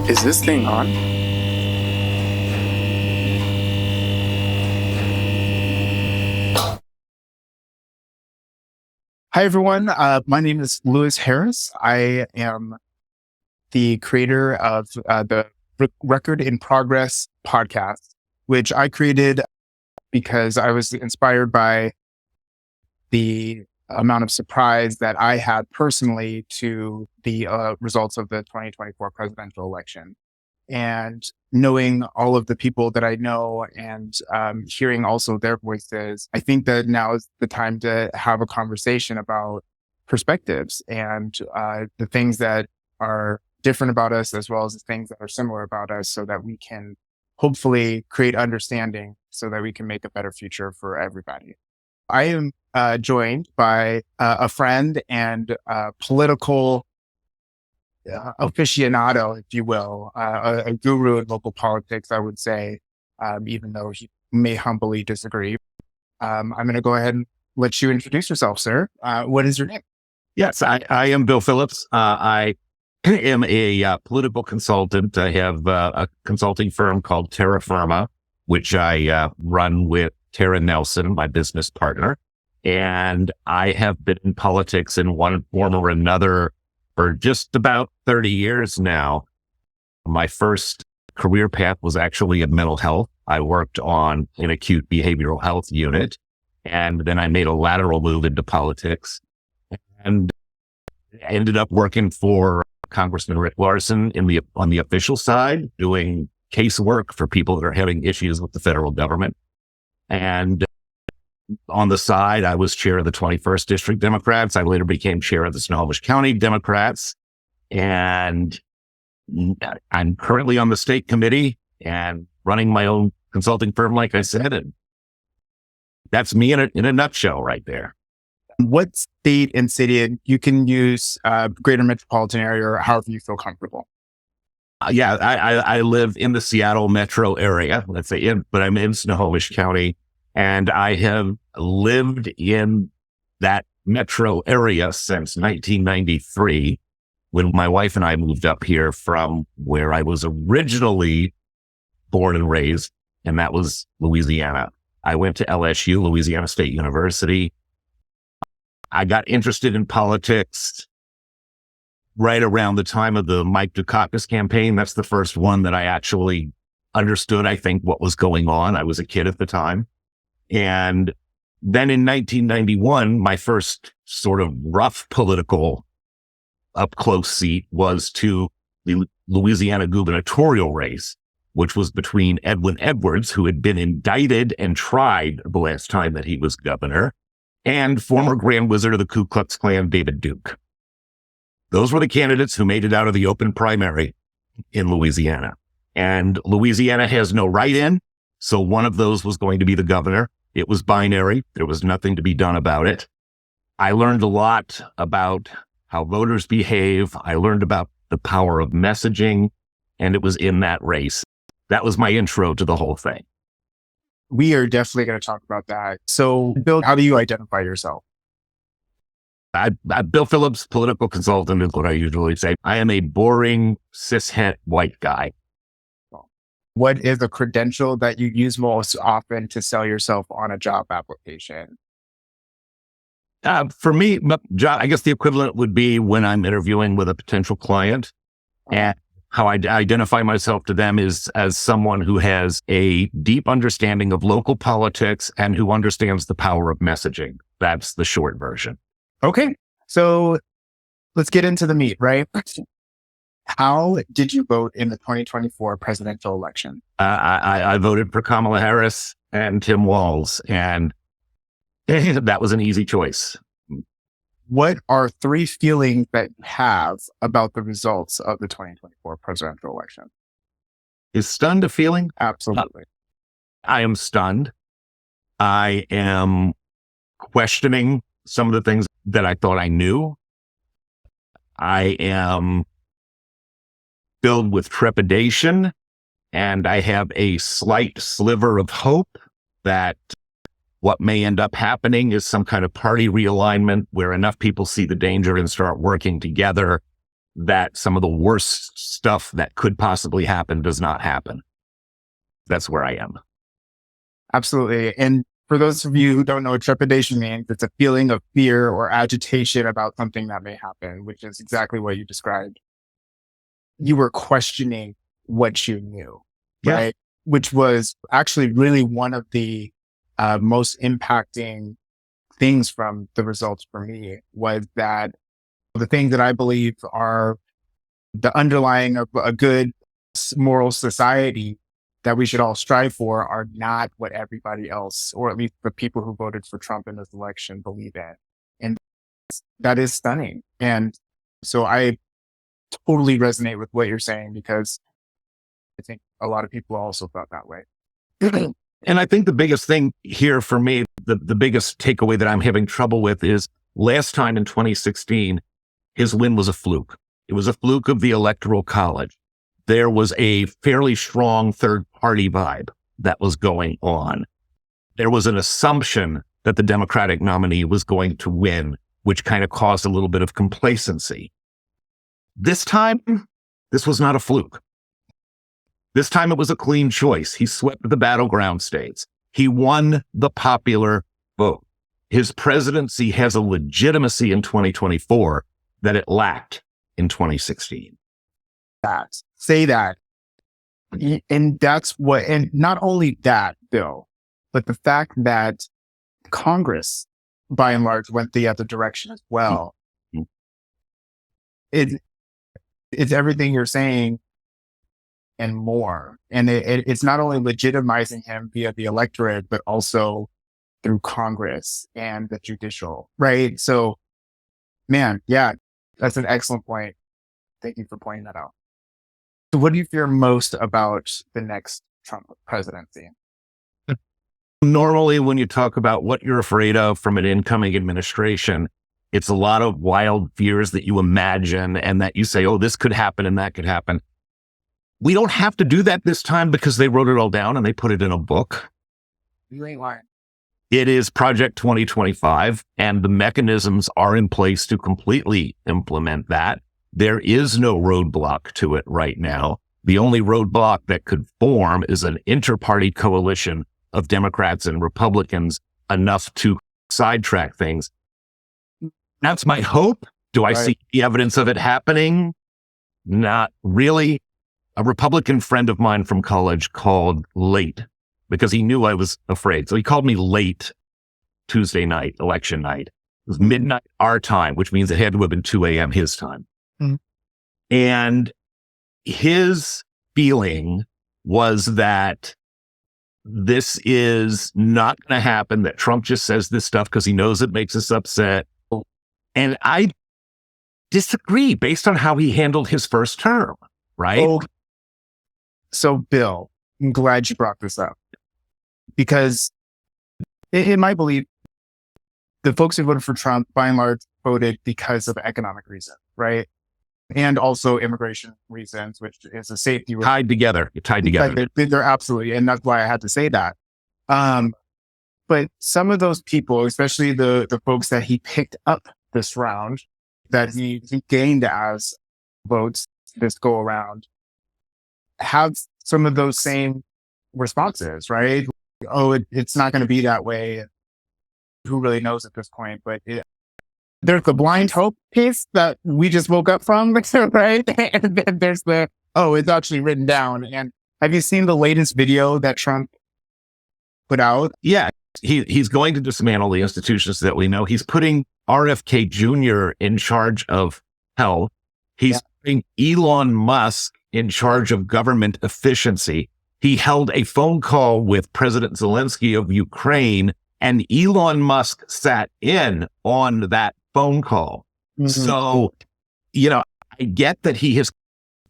Is this thing on? Hi, everyone. My name is Louis Harris. I am the creator of the Record in Progress podcast, which I created because I was inspired by the amount of surprise that I had personally to the results of the 2024 presidential election. And knowing all of the people that I know and hearing also their voices, I think that now is the time to have a conversation about perspectives and the things that are different about us, as well as the things that are similar about us, so that we can hopefully create understanding so that we can make a better future for everybody. I am joined by a friend and political aficionado, if you will, a guru in local politics, I would say, even though he may humbly disagree. I'm going to go ahead and let you introduce yourself, sir. What is your name? Yes, I am Bill Phillips. I am a political consultant. I have a consulting firm called Terra Firma, which I run with Tara Nelson, my business partner. And I have been in politics in one form or another for just about 30 years now. My first career path was actually in mental health. I worked on an acute behavioral health unit, and then I made a lateral move into politics and ended up working for Congressman Rick Larson on the official side, doing casework for people that are having issues with the federal government. And on the side, I was chair of the 21st District Democrats. I later became chair of the Snohomish County Democrats. And I'm currently on the state committee and running my own consulting firm, like I said. And that's me in a nutshell right there. What state and city, you can use greater metropolitan area or however you feel comfortable. I live in the Seattle metro area, let's say, but I'm in Snohomish County. And I have lived in that metro area since 1993, when my wife and I moved up here from where I was originally born and raised, and that was Louisiana. I went to LSU, Louisiana State University. I got interested in politics right around the time of the Mike Dukakis campaign. That's the first one that I actually understood, I think, what was going on. I was a kid at the time. And then in 1991, my first sort of rough political up close seat was to the Louisiana gubernatorial race, which was between Edwin Edwards, who had been indicted and tried the last time that he was governor, and former Grand Wizard of the Ku Klux Klan, David Duke. Those were the candidates who made it out of the open primary in Louisiana. And Louisiana has no write-in, so one of those was going to be the governor. It was binary. There was nothing to be done about it. I learned a lot about how voters behave. I learned about the power of messaging, and it was in that race. That was my intro to the whole thing. We are definitely going to talk about that. So, Bill, how do you identify yourself? Bill Phillips, political consultant is what I usually say. I am a boring, cishet white guy. What is a credential that you use most often to sell yourself on a job application? For me, I guess the equivalent would be when I'm interviewing with a potential client, and how I identify myself to them is as someone who has a deep understanding of local politics and who understands the power of messaging. That's the short version. Okay. So let's get into the meat, right? How did you vote in the 2024 presidential election? I voted for Kamala Harris and Tim Walz, and that was an easy choice. What are three feelings that you have about the results of the 2024 presidential election? Is stunned a feeling? Absolutely. I am stunned. I am questioning some of the things that I thought I knew. I am filled with trepidation, and I have a slight sliver of hope that what may end up happening is some kind of party realignment where enough people see the danger and start working together that some of the worst stuff that could possibly happen does not happen. That's where I am. Absolutely. And for those of you who don't know what trepidation means, it's a feeling of fear or agitation about something that may happen, which is exactly what you described. You were questioning what you knew, right? Which was actually really one of the most impacting things from the results for me, was that the things that I believe are the underlying of a good moral society that we should all strive for are not what everybody else, or at least the people who voted for Trump in this election, believe in. And that is stunning. And so I totally resonate with what you're saying, because I think a lot of people also felt that way. And I think the biggest thing here for me, the biggest takeaway that I'm having trouble with is last time in 2016, his win was a fluke. It was a fluke of the Electoral College. There was a fairly strong third party vibe that was going on. There was an assumption that the Democratic nominee was going to win, which kind of caused a little bit of complacency. This time, this was not a fluke. This time it was a clean choice. He swept the battleground states. He won the popular vote. His presidency has a legitimacy in 2024 that it lacked in 2016. Say that. And that's what, and not only that, Bill, but the fact that Congress, by and large, went the other direction as well. It's everything you're saying and more. And it's not only legitimizing him via the electorate, but also through Congress and the judicial, right? So, man, yeah, that's an excellent point. Thank you for pointing that out. So what do you fear most about the next Trump presidency? Normally, when you talk about what you're afraid of from an incoming administration, it's a lot of wild fears that you imagine and that you say, oh, this could happen and that could happen. We don't have to do that this time because they wrote it all down and they put it in a book. You ain't lying. It is Project 2025, and the mechanisms are in place to completely implement that. There is no roadblock to it right now. The only roadblock that could form is an inter-party coalition of Democrats and Republicans enough to sidetrack things. That's my hope. Do I see the evidence of it happening? Not really. A Republican friend of mine from college called late because he knew I was afraid. So he called me late Tuesday night, election night. It was midnight our time, which means it had to have been 2 a.m. his time. Mm-hmm. And his feeling was that this is not going to happen, that Trump just says this stuff because he knows it makes us upset. And I disagree based on how he handled his first term, right? Oh. So, Bill, I'm glad you brought this up, because in my belief, the folks who voted for Trump, by and large, voted because of economic reasons, right? And also immigration reasons, which is a safety risk. Tied together. They're absolutely, and that's why I had to say that. But some of those people, especially the folks that he picked up this round, that he gained as votes this go around, have some of those same responses, right? Oh, it's not going to be that way. Who really knows at this point? But there's the blind hope piece that we just woke up from, right? And then there's the, oh, it's actually written down. And have you seen the latest video that Trump put out? Yeah, he's going to dismantle the institutions that we know. He's putting RFK Jr. in charge of health. He's putting Elon Musk in charge of government efficiency. He held a phone call with President Zelensky of Ukraine, and Elon Musk sat in on that phone call. Mm-hmm. So, I get that he has,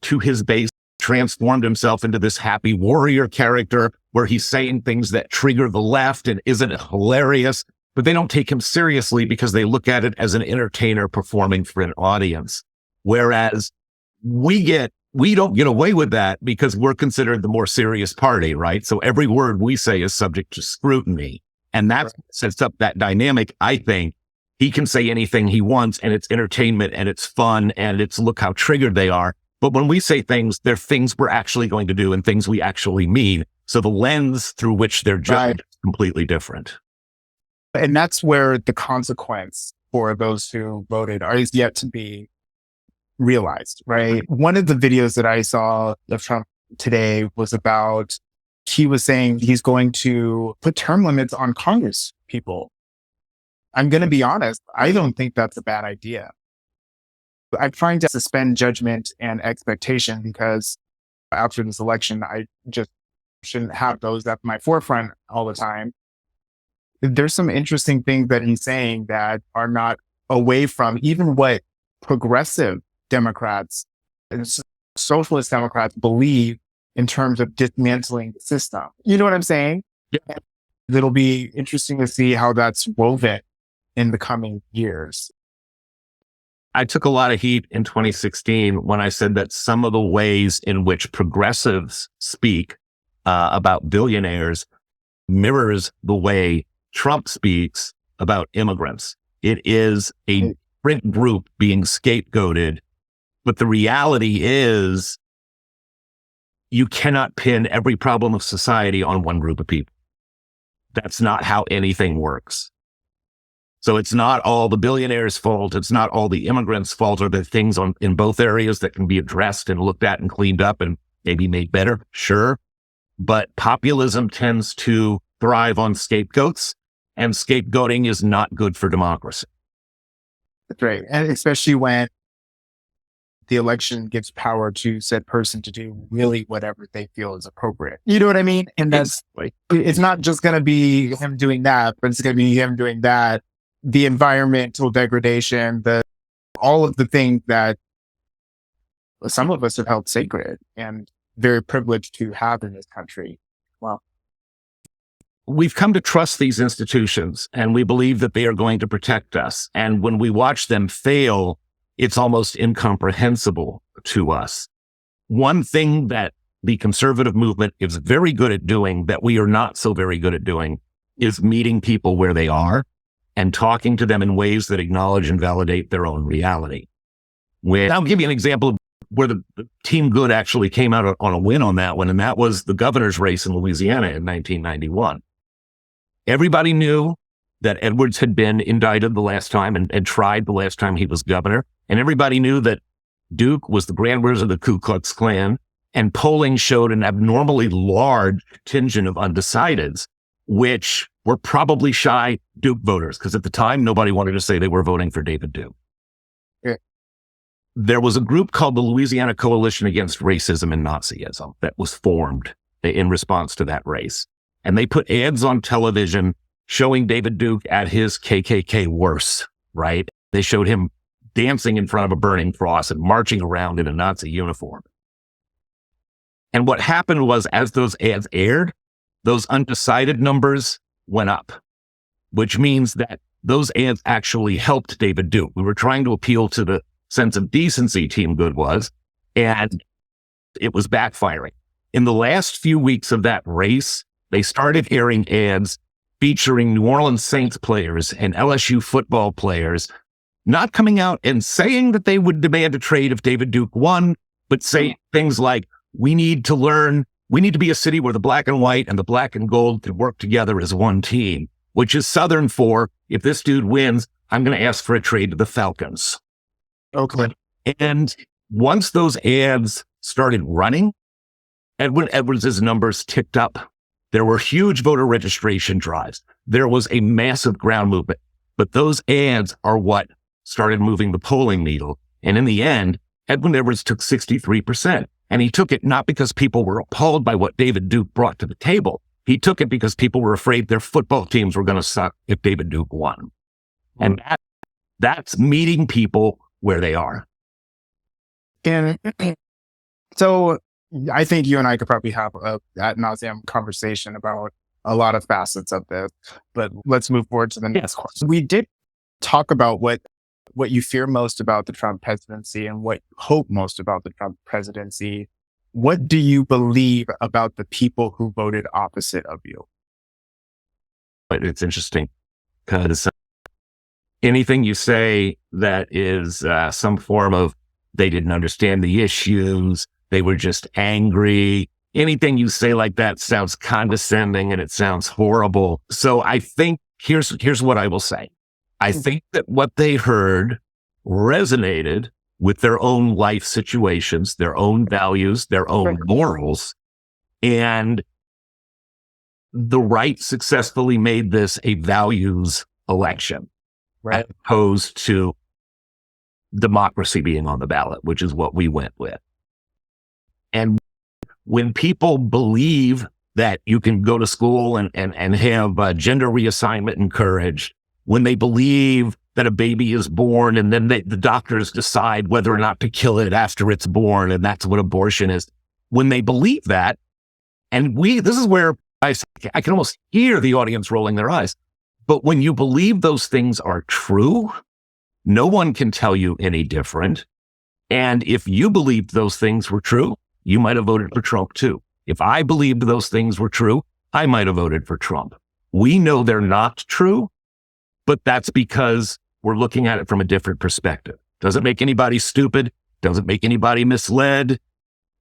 to his base, transformed himself into this happy warrior character where he's saying things that trigger the left, and isn't it hilarious? But they don't take him seriously because they look at it as an entertainer performing for an audience. Whereas we don't get away with that because we're considered the more serious party, right? So every word we say is subject to scrutiny. And that sets up that dynamic, I think, he can say anything he wants and it's entertainment and it's fun and it's look how triggered they are. But when we say things, they're things we're actually going to do and things we actually mean. So the lens through which they're judged is completely different. And that's where the consequence for those who voted is yet to be realized, right? One of the videos that I saw of Trump today was about, he was saying he's going to put term limits on Congress people. I'm going to be honest, I don't think that's a bad idea. I'm trying to suspend judgment and expectation because after this election, I just shouldn't have those at my forefront all the time. There's some interesting things that he's saying that are not away from even what progressive Democrats and socialist Democrats believe in terms of dismantling the system. You know what I'm saying? Yeah. It'll be interesting to see how that's woven in the coming years. I took a lot of heat in 2016 when I said that some of the ways in which progressives speak about billionaires mirrors the way Trump speaks about immigrants. It is a different group being scapegoated, but the reality is you cannot pin every problem of society on one group of people. That's not how anything works. So it's not all the billionaires' fault. It's not all the immigrants' fault, or the things in both areas that can be addressed and looked at and cleaned up and maybe made better. Sure. But populism tends to thrive on scapegoats, and scapegoating is not good for democracy. That's right. And especially when the election gives power to said person to do really whatever they feel is appropriate. You know what I mean? And that's, it's not just going to be him doing that, but it's going to be him doing that. The environmental degradation, all of the things that some of us have held sacred and very privileged to have in this country. Well, we've come to trust these institutions and we believe that they are going to protect us. And when we watch them fail, it's almost incomprehensible to us. One thing that the conservative movement is very good at doing that we are not so very good at doing is meeting people where they are and talking to them in ways that acknowledge and validate their own reality. I'll give you an example of where the Team Good actually came out on a win on that one, and that was the governor's race in Louisiana in 1991. Everybody knew that Edwards had been indicted the last time and tried the last time he was governor, and everybody knew that Duke was the Grand Wizard of the Ku Klux Klan, and polling showed an abnormally large contingent of undecideds, which were probably shy Duke voters, because at the time, nobody wanted to say they were voting for David Duke. Yeah. There was a group called the Louisiana Coalition Against Racism and Nazism that was formed in response to that race. And they put ads on television showing David Duke at his KKK worst, right? They showed him dancing in front of a burning cross and marching around in a Nazi uniform. And what happened was, as those ads aired, those undecided numbers went up, which means that those ads actually helped David Duke. We were trying to appeal to the sense of decency Team Good was, and it was backfiring. In the last few weeks of that race, they started airing ads featuring New Orleans Saints players and LSU football players, not coming out and saying that they would demand a trade if David Duke won, but saying things like, we need to be a city where the black and white and the black and gold can work together as one team, which is Southern for, if this dude wins, I'm going to ask for a trade to the Falcons. Okay. And once those ads started running, Edwin Edwards' numbers ticked up. There were huge voter registration drives. There was a massive ground movement. But those ads are what started moving the polling needle. And in the end, Edwin Edwards took 63%. And he took it not because people were appalled by what David Duke brought to the table. He took it because people were afraid their football teams were going to suck if David Duke won. And that's meeting people where they are. And so I think you and I could probably have a ad nauseum conversation about a lot of facets of this, but let's move forward to the next question. We did talk about what you fear most about the Trump presidency and what you hope most about the Trump presidency. What do you believe about the people who voted opposite of you? But it's interesting because Anything you say that is some form of they didn't understand the issues, they were just angry, anything you say like that sounds condescending and it sounds horrible. So I think here's what I will say. I think that what they heard resonated with their own life situations, their own values, their own morals. And the right successfully made this a values election, as opposed to democracy being on the ballot, which is what we went with. And when people believe that you can go to school and have gender reassignment encouraged, when they believe that a baby is born and then the doctors decide whether or not to kill it after it's born, and that's what abortion is. When they believe that, and this is where I can almost hear the audience rolling their eyes. But when you believe those things are true, no one can tell you any different. And if you believed those things were true, you might have voted for Trump too. If I believed those things were true, I might have voted for Trump. We know they're not true, but that's because we're looking at it from a different perspective. Doesn't make anybody stupid, doesn't make anybody misled.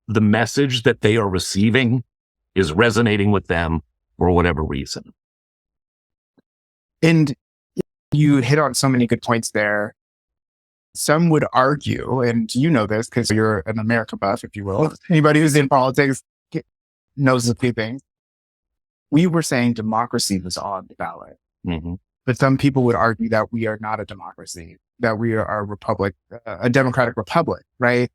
The message that they are receiving is resonating with them for whatever reason. And you hit on so many good points there. Some would argue, and you know this because you're an America buff, if you will. Anybody who's in politics knows a few things. We were saying democracy was on the ballot. Mm-hmm. But some people would argue that we are not a democracy, that we are a republic, a democratic republic, right?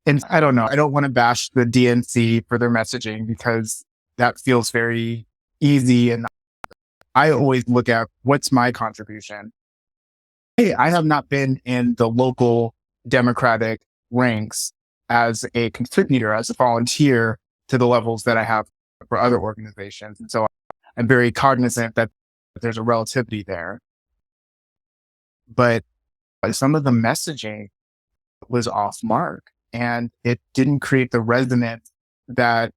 And I don't know. I don't want to bash the DNC for their messaging because that feels very easy. And I always look at what's my contribution. Hey, I have not been in the local Democratic ranks as a contributor, as a volunteer to the levels that I have for other organizations. And so I'm very cognizant that there's a relativity there. But some of the messaging was off mark and it didn't create the resonance that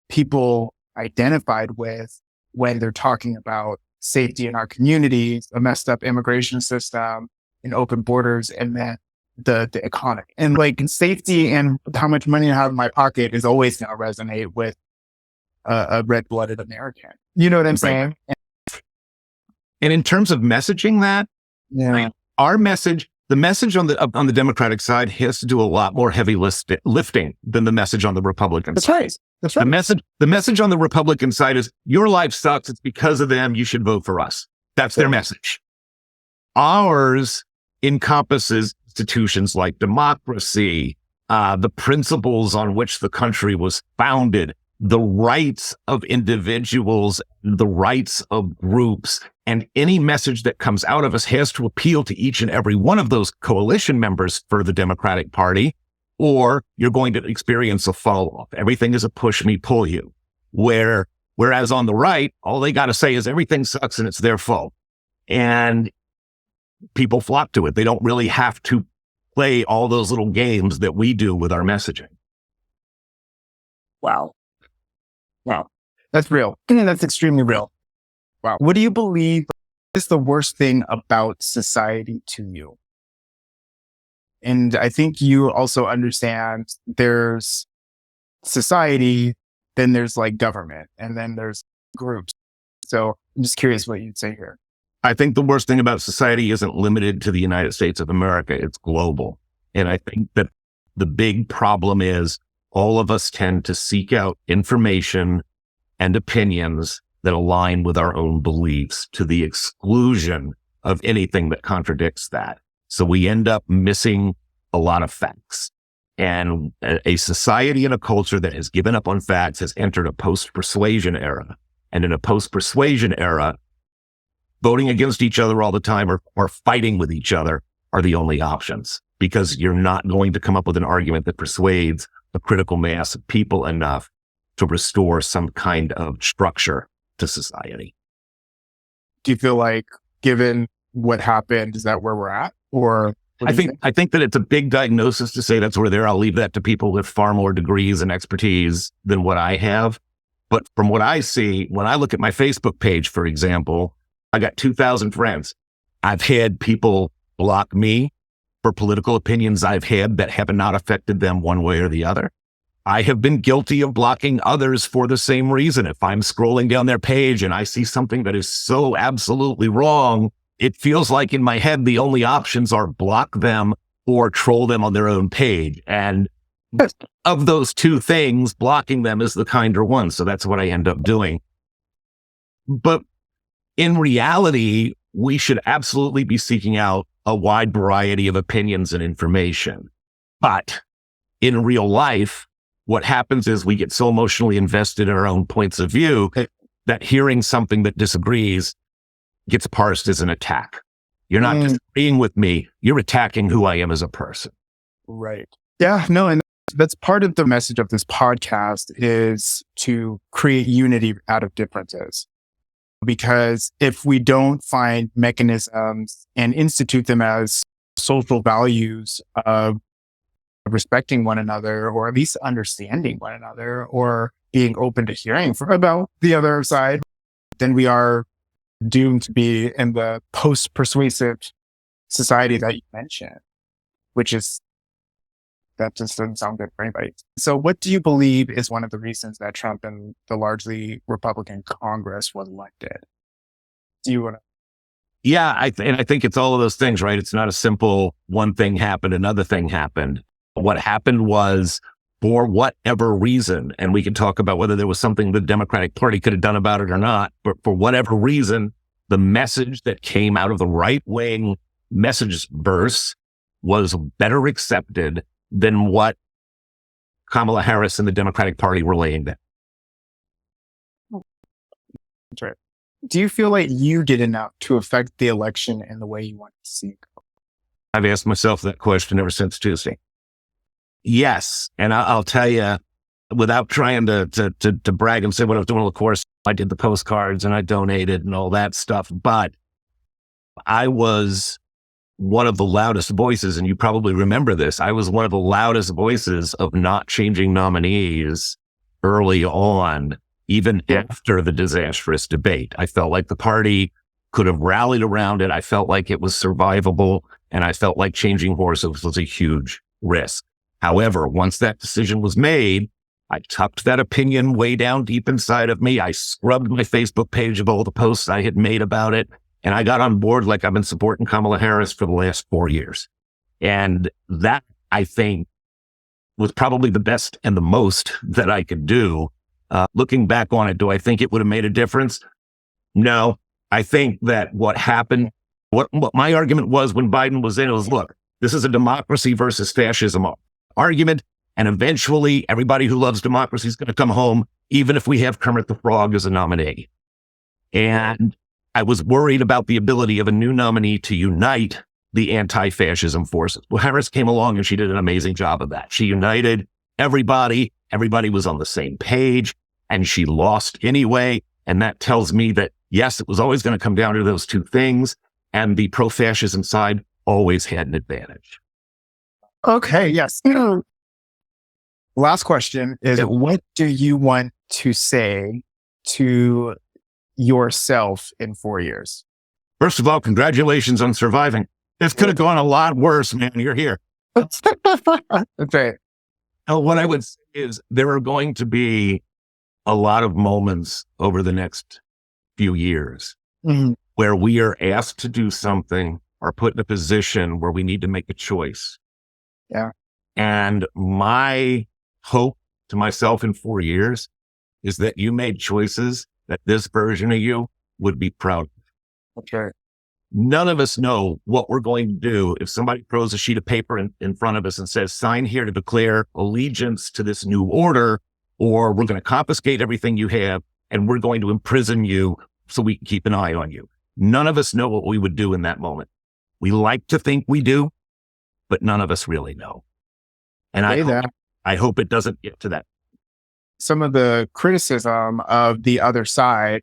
people identified with when they're talking about safety in our communities, a messed up immigration system, and open borders, and then the economy. And like safety and how much money I have in my pocket is always going to resonate with a red-blooded American. You know what I'm saying? And in terms of messaging that, our message, the message on the Democratic side has to do a lot more heavy lifting than the message on the Republican side. That's right. The message on the Republican side is your life sucks. It's because of them. You should vote for us. That's their message. Ours encompasses institutions like democracy, the principles on which the country was founded, the rights of individuals, the rights of groups, and any message that comes out of us has to appeal to each and every one of those coalition members for the Democratic Party, or you're going to experience a fall off. Everything is a push me, pull you. Whereas on the right, all they got to say is everything sucks and it's their fault. And people flock to it. They don't really have to play all those little games that we do with our messaging. Wow. That's real. That's extremely real. Wow. What do you believe is the worst thing about society to you? And I think you also understand there's society, then there's like government, and then there's groups. So I'm just curious what you'd say here. I think the worst thing about society isn't limited to the United States of America. It's global. And I think that the big problem is all of us tend to seek out information and opinions that align with our own beliefs to the exclusion of anything that contradicts that. So we end up missing a lot of facts. And a society and a culture that has given up on facts has entered a post-persuasion era. And in a post-persuasion era, voting against each other all the time or fighting with each other are the only options, because you're not going to come up with an argument that persuades a critical mass of people enough to restore some kind of structure to society. Do you feel like, given what happened, is that where we're at? Or I think that it's a big diagnosis to say that's where they're. I'll leave that to people with far more degrees and expertise than what I have. But from what I see, when I look at my Facebook page, for example, I got 2,000 friends. I've had people block me for political opinions I've had that have not affected them one way or the other. I have been guilty of blocking others for the same reason. If I'm scrolling down their page and I see something that is so absolutely wrong, it feels like in my head, the only options are block them or troll them on their own page. And of those two things, blocking them is the kinder one. So that's what I end up doing. But in reality, we should absolutely be seeking out a wide variety of opinions and information. But in real life, what happens is we get so emotionally invested in our own points of view that hearing something that disagrees gets parsed as an attack. You're not disagreeing with me. You're attacking who I am as a person. Right. Yeah, no, and that's part of the message of this podcast is to create unity out of differences. Because if we don't find mechanisms and institute them as social values of respecting one another, or at least understanding one another, or being open to hearing about the other side, then we are doomed to be in the post-persuasive society that you mentioned, which is, that just doesn't sound good for anybody. So what do you believe is one of the reasons that Trump and the largely Republican Congress was elected? Do you want to? Yeah, and I think it's all of those things, right? It's not a simple one thing happened, another thing happened. What happened was, for whatever reason, and we can talk about whether there was something the Democratic Party could have done about it or not, but for whatever reason, the message that came out of the right-wing message bursts was better accepted than what Kamala Harris and the Democratic Party were laying down. That's right. Do you feel like you did enough to affect the election in the way you want to see it go? I've asked myself that question ever since Tuesday. Yes. And I'll tell you, without trying to brag and say what I was doing, of course, I did the postcards and I donated and all that stuff. But I was one of the loudest voices, and you probably remember this. I was one of the loudest voices of not changing nominees early on, even after the disastrous debate. I felt like the party could have rallied around it. I felt like it was survivable, and I felt like changing horses was a huge risk. However, once that decision was made, I tucked that opinion way down deep inside of me. I scrubbed my Facebook page of all the posts I had made about it, and I got on board like I've been supporting Kamala Harris for the last 4 years. And that, I think, was probably the best and the most that I could do. Looking back on it, do I think it would have made a difference? No. I think that what happened, what my argument was when Biden was in, it was, look, this is a democracy versus fascism argument, and eventually everybody who loves democracy is going to come home, even if we have Kermit the Frog as a nominee. And I was worried about the ability of a new nominee to unite the anti-fascism forces. Well, Harris came along and she did an amazing job of that. She united everybody. Everybody was on the same page, and she lost anyway. And that tells me that, yes, it was always going to come down to those two things, and the pro-fascism side always had an advantage. Okay, yes. Last question is, what do you want to say to yourself in 4 years? First of all, congratulations on surviving. This could have gone a lot worse, man. You're here. That's right. What I would say is there are going to be a lot of moments over the next few years where we are asked to do something or put in a position where we need to make a choice. Yeah. And my hope to myself in 4 years is that you made choices that this version of you would be proud of. Okay. None of us know what we're going to do if somebody throws a sheet of paper in front of us and says, sign here to declare allegiance to this new order, or we're going to confiscate everything you have and we're going to imprison you so we can keep an eye on you. None of us know what we would do in that moment. We like to think we do, but none of us really know. And I hope it doesn't get to that. Some of the criticism of the other side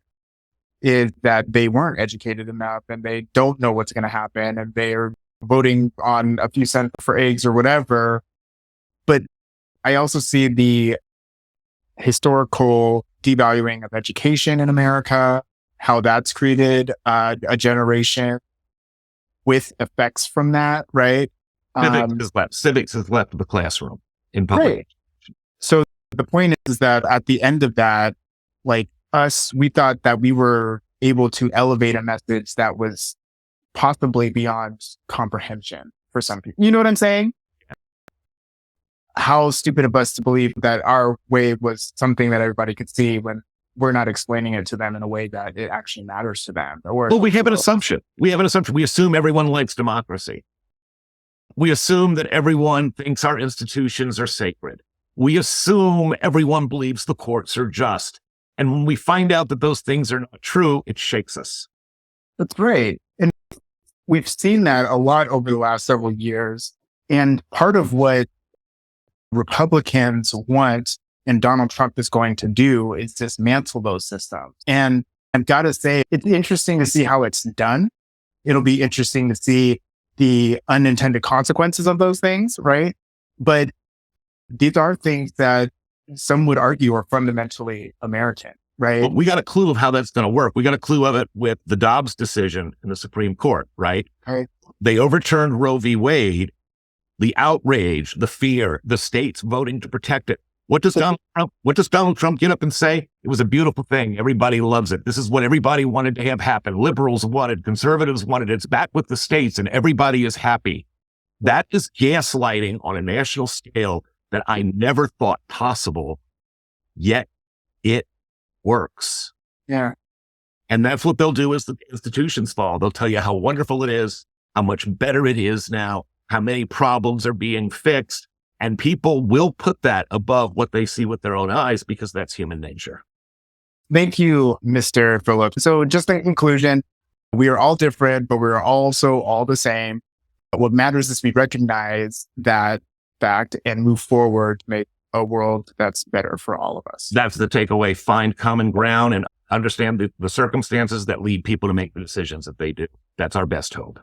is that they weren't educated enough and they don't know what's going to happen and they're voting on a few cents for eggs or whatever. But I also see the historical devaluing of education in America, how that's created a generation with effects from that, right? Civics is left the classroom in public. Right. So the point is that at the end of that, like us, we thought that we were able to elevate a message that was possibly beyond comprehension for some people. You know what I'm saying? How stupid of us to believe that our way was something that everybody could see when we're not explaining it to them in a way that it actually matters to them. Well, we have an assumption. We assume everyone likes democracy. We assume that everyone thinks our institutions are sacred. We assume everyone believes the courts are just. And when we find out that those things are not true, it shakes us. That's great. And we've seen that a lot over the last several years. And part of what Republicans want and Donald Trump is going to do is dismantle those systems. And I've got to say, it's interesting to see how it's done. It'll be interesting to see the unintended consequences of those things, right? But these are things that some would argue are fundamentally American, right? Well, we got a clue of how that's going to work. We got a clue of it with the Dobbs decision in the Supreme Court, right? Right. They overturned Roe v. Wade. The outrage, the fear, the states voting to protect it. What does Donald Trump get up and say? It was a beautiful thing. Everybody loves it. This is what everybody wanted to have happen. Liberals wanted, conservatives wanted. It's back with the states and everybody is happy. That is gaslighting on a national scale that I never thought possible, yet it works. Yeah. And that's what they'll do as the institutions fall. They'll tell you how wonderful it is, how much better it is now, how many problems are being fixed. And people will put that above what they see with their own eyes because that's human nature. Thank you, Mr. Phillips. So just in conclusion, we are all different, but we're also all the same. What matters is we recognize that fact and move forward to make a world that's better for all of us. That's the takeaway. Find common ground and understand the circumstances that lead people to make the decisions that they do. That's our best hope.